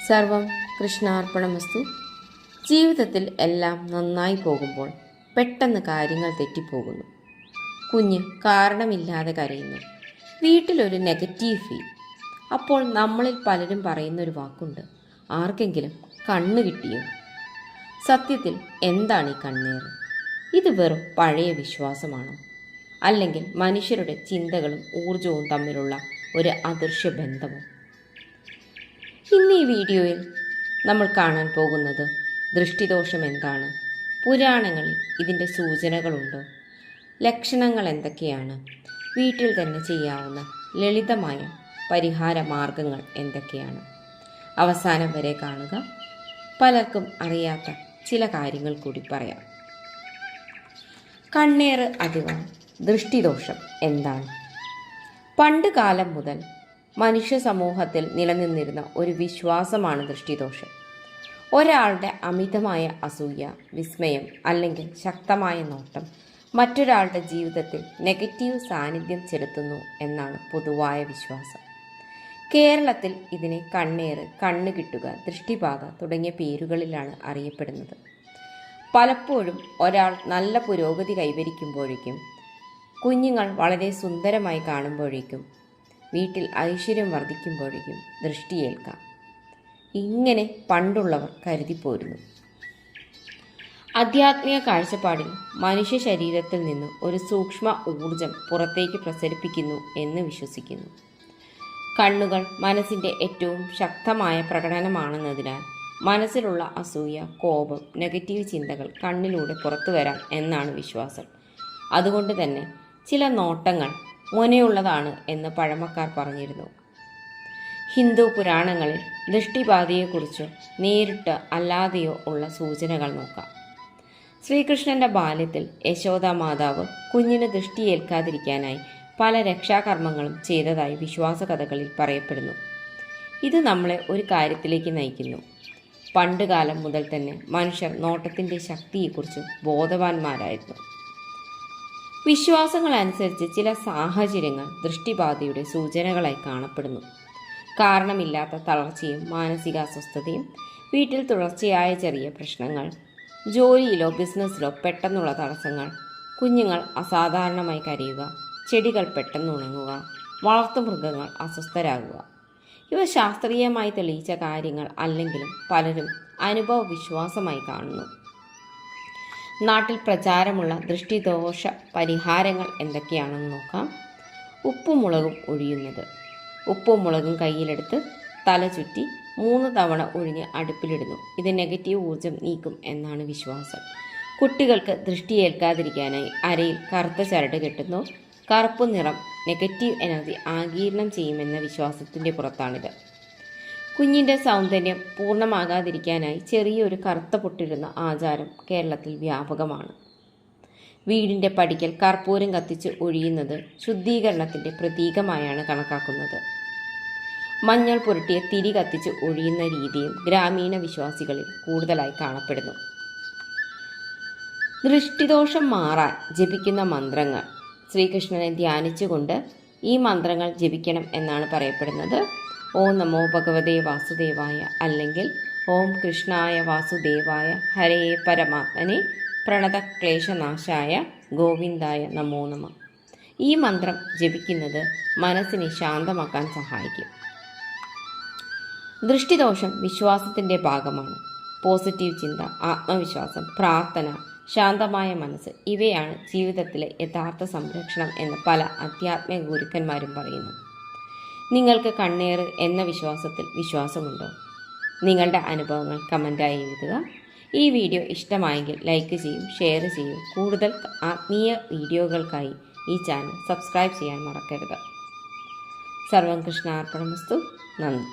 സർവം കൃഷ്ണാർപ്പണമസ്തു. ജീവിതത്തിൽ എല്ലാം നന്നായി പോകുമ്പോൾ പെട്ടെന്ന് കാര്യങ്ങൾ തെറ്റിപ്പോകുന്നു. കുഞ്ഞ് കാരണമില്ലാതെ കരയുന്നു. വീട്ടിലൊരു നെഗറ്റീവ് ഫീൽ. അപ്പോൾ നമ്മളിൽ പലരും പറയുന്നൊരു വാക്കുണ്ട്, ആർക്കെങ്കിലും കണ്ണ് കിട്ടിയോ? സത്യത്തിൽ എന്താണ് ഈ കണ്ണേറ്? ഇത് വെറും പഴയ വിശ്വാസമാണോ? അല്ലെങ്കിൽ മനുഷ്യരുടെ ചിന്തകളും ഊർജവും തമ്മിലുള്ള ഒരു അദൃശ്യ ബന്ധമോ? ഇന്ന് ഈ വീഡിയോയിൽ നമ്മൾ കാണാൻ പോകുന്നത് ദൃഷ്ടിദോഷം എന്താണ്, പുരാണങ്ങളിൽ ഇതിൻ്റെ സൂചനകളുണ്ടോ, ലക്ഷണങ്ങൾ എന്തൊക്കെയാണ്, വീട്ടിൽ തന്നെ ചെയ്യാവുന്ന ലളിതമായ പരിഹാര മാർഗങ്ങൾ എന്തൊക്കെയാണ്. അവസാനം വരെ കാണുക. പലർക്കും അറിയാത്ത ചില കാര്യങ്ങൾ കൂടി പറയാം. കണ്ണേറ് അഥവാ ദൃഷ്ടിദോഷം എന്താണ്? പണ്ട് കാലം മുതൽ മനുഷ്യ സമൂഹത്തിൽ നിലനിന്നിരുന്ന ഒരു വിശ്വാസമാണ് ദൃഷ്ടിദോഷം. ഒരാളുടെ അമിതമായ അസൂയ, വിസ്മയം അല്ലെങ്കിൽ ശക്തമായ നോട്ടം മറ്റൊരാളുടെ ജീവിതത്തിൽ നെഗറ്റീവ് സാന്നിധ്യം ചെലുത്തുന്നു എന്നാണ് പൊതുവായ വിശ്വാസം. കേരളത്തിൽ ഇതിനെ കണ്ണേറ്, കണ്ണ് കിട്ടുക, ദൃഷ്ടിബാധ തുടങ്ങിയ പേരുകളിലാണ് അറിയപ്പെടുന്നത്. പലപ്പോഴും ഒരാൾ നല്ല പുരോഗതി കൈവരിക്കുമ്പോഴേക്കും, കുഞ്ഞുങ്ങൾ വളരെ സുന്ദരമായി കാണുമ്പോഴേക്കും, വീട്ടിൽ ഐശ്വര്യം വർദ്ധിക്കുമ്പോഴേക്കും ദൃഷ്ടിയേൽക്കാം. ഇങ്ങനെ പണ്ടുള്ളവർ കരുതിപ്പോരുന്നു. ആധ്യാത്മിക കാഴ്ചപ്പാടിൽ മനുഷ്യ ശരീരത്തിൽ നിന്ന് ഒരു സൂക്ഷ്മ ഊർജം പുറത്തേക്ക് പ്രസരിപ്പിക്കുന്നു എന്ന് വിശ്വസിക്കുന്നു. കണ്ണുകൾ മനസ്സിൻ്റെ ഏറ്റവും ശക്തമായ പ്രകടനമാണെന്നതിനാൽ മനസ്സിലുള്ള അസൂയ, കോപം, നെഗറ്റീവ് ചിന്തകൾ കണ്ണിലൂടെ പുറത്തു വരാം എന്നാണ് വിശ്വാസം. അതുകൊണ്ട് തന്നെ ചില നോട്ടങ്ങൾ മുനയുള്ളതാണ് എന്ന് പഴമക്കാർ പറഞ്ഞിരുന്നു. ഹിന്ദു പുരാണങ്ങളിൽ ദൃഷ്ടിബാധയെക്കുറിച്ചോ നേരിട്ട് അല്ലാതെയോ ഉള്ള സൂചനകൾ നോക്കാം. ശ്രീകൃഷ്ണന്റെ ബാല്യത്തിൽ യശോദ മാതാവ് കുഞ്ഞിന് ദൃഷ്ടിയേൽക്കാതിരിക്കാനായി പല രക്ഷാകർമ്മങ്ങളും ചെയ്തതായി വിശ്വാസകഥകളിൽ പറയപ്പെടുന്നു. ഇത് നമ്മളെ ഒരു കാര്യത്തിലേക്ക് നയിക്കുന്നു. പണ്ടുകാലം മുതൽ തന്നെ മനുഷ്യർ നോട്ടത്തിൻ്റെ ശക്തിയെക്കുറിച്ച് ബോധവാന്മാരായിരുന്നു. വിശ്വാസങ്ങളനുസരിച്ച് ചില സാഹചര്യങ്ങൾ ദൃഷ്ടിബാധയുടെ സൂചനകളായി കാണപ്പെടുന്നു. കാരണമില്ലാത്ത തളർച്ചയും മാനസികാസ്വസ്ഥതയും, വീട്ടിൽ തുടർച്ചയായ ചെറിയ പ്രശ്നങ്ങൾ, ജോലിയിലോ ബിസിനസ്സിലോ പെട്ടെന്നുള്ള തടസ്സങ്ങൾ, കുഞ്ഞുങ്ങൾ അസാധാരണമായി കരയുക, ചെടികൾ പെട്ടെന്ന് ഉണങ്ങുക, വളർത്തുമൃഗങ്ങൾ അസ്വസ്ഥരാകുക. ഇവ ശാസ്ത്രീയമായി തെളിയിച്ച കാര്യങ്ങൾ അല്ലെങ്കിലും പലരും അനുഭവ വിശ്വാസമായി കാണുന്നു. നാട്ടിൽ പ്രചാരമുള്ള ദൃഷ്ടിദോഷ പരിഹാരങ്ങൾ എന്തൊക്കെയാണെന്ന് നോക്കാം. ഉപ്പും മുളകും ഒഴിയുന്നത്. ഉപ്പും മുളകും കയ്യിലെടുത്ത് തല ചുറ്റി 3 തവണ ഒഴിഞ്ഞ് അടുപ്പിലിടുന്നു. ഇത് നെഗറ്റീവ് ഊർജം നീക്കും എന്നാണ് വിശ്വാസം. കുട്ടികൾക്ക് ദൃഷ്ടിയേൽക്കാതിരിക്കാനായി അരയിൽ കറുത്ത ചരട് കെട്ടുന്നു. കറുപ്പ് നിറം നെഗറ്റീവ് എനർജി ആഗിരണം ചെയ്യുമെന്ന വിശ്വാസത്തിൻ്റെ പുറത്താണിത്. കുഞ്ഞിൻ്റെ സൗന്ദര്യം പൂർണ്ണമാകാതിരിക്കാനായി ചെറിയൊരു കറുത്ത പൊട്ടിടുന്ന ആചാരം കേരളത്തിൽ വ്യാപകമാണ്. വീടിൻ്റെ പടിക്കൽ കർപ്പൂരം കത്തിച്ച് ഒഴിയുന്നത് ശുദ്ധീകരണത്തിൻ്റെ പ്രതീകമായാണ് കണക്കാക്കുന്നത്. മഞ്ഞൾ പുരട്ടിയ തിരി കത്തിച്ച് ഒഴിയുന്ന രീതിയും ഗ്രാമീണ വിശ്വാസികളിൽ കൂടുതലായി കാണപ്പെടുന്നു. ദൃഷ്ടിദോഷം മാറാൻ ജപിക്കുന്ന മന്ത്രങ്ങൾ. ശ്രീകൃഷ്ണനെ ധ്യാനിച്ചുകൊണ്ട് ഈ മന്ത്രങ്ങൾ ജപിക്കണം എന്നാണ് പറയപ്പെടുന്നത്. ഓം നമോ ഭഗവതേ വാസുദേവായ, അല്ലെങ്കിൽ ഓം കൃഷ്ണായ വാസുദേവായ, ഹരേ പരമാത്മനെ പ്രണതക്ലേശനാശായ, ഗോവിന്ദായ നമോ നമ. ഈ മന്ത്രം ജപിക്കുന്നത് മനസ്സിനെ ശാന്തമാക്കാൻ സഹായിക്കും. ദൃഷ്ടിദോഷം വിശ്വാസത്തിൻ്റെ ഭാഗമാണ്. പോസിറ്റീവ് ചിന്ത, ആത്മവിശ്വാസം, പ്രാർത്ഥന, ശാന്തമായ മനസ്സ് ഇവയാണ് ജീവിതത്തിലെ യഥാർത്ഥ സംരക്ഷണം എന്ന് പല ആധ്യാത്മിക ഗുരുക്കന്മാരും പറയുന്നു. നിങ്ങൾക്ക് കണ്ണേറ് എന്ന വിശ്വാസത്തിൽ വിശ്വാസമുണ്ടോ? നിങ്ങളുടെ അനുഭവങ്ങൾ കമൻറ്റായി എഴുതുക. ഈ വീഡിയോ ഇഷ്ടമായെങ്കിൽ ലൈക്ക് ചെയ്യൂ, ഷെയർ ചെയ്യൂ. കൂടുതൽ ആത്മീയ വീഡിയോകൾക്കായി ഈ ചാനൽ സബ്സ്ക്രൈബ് ചെയ്യാൻ മറക്കരുത്. സർവം കൃഷ്ണാർപ്പണമസ്തു. നന്ദി.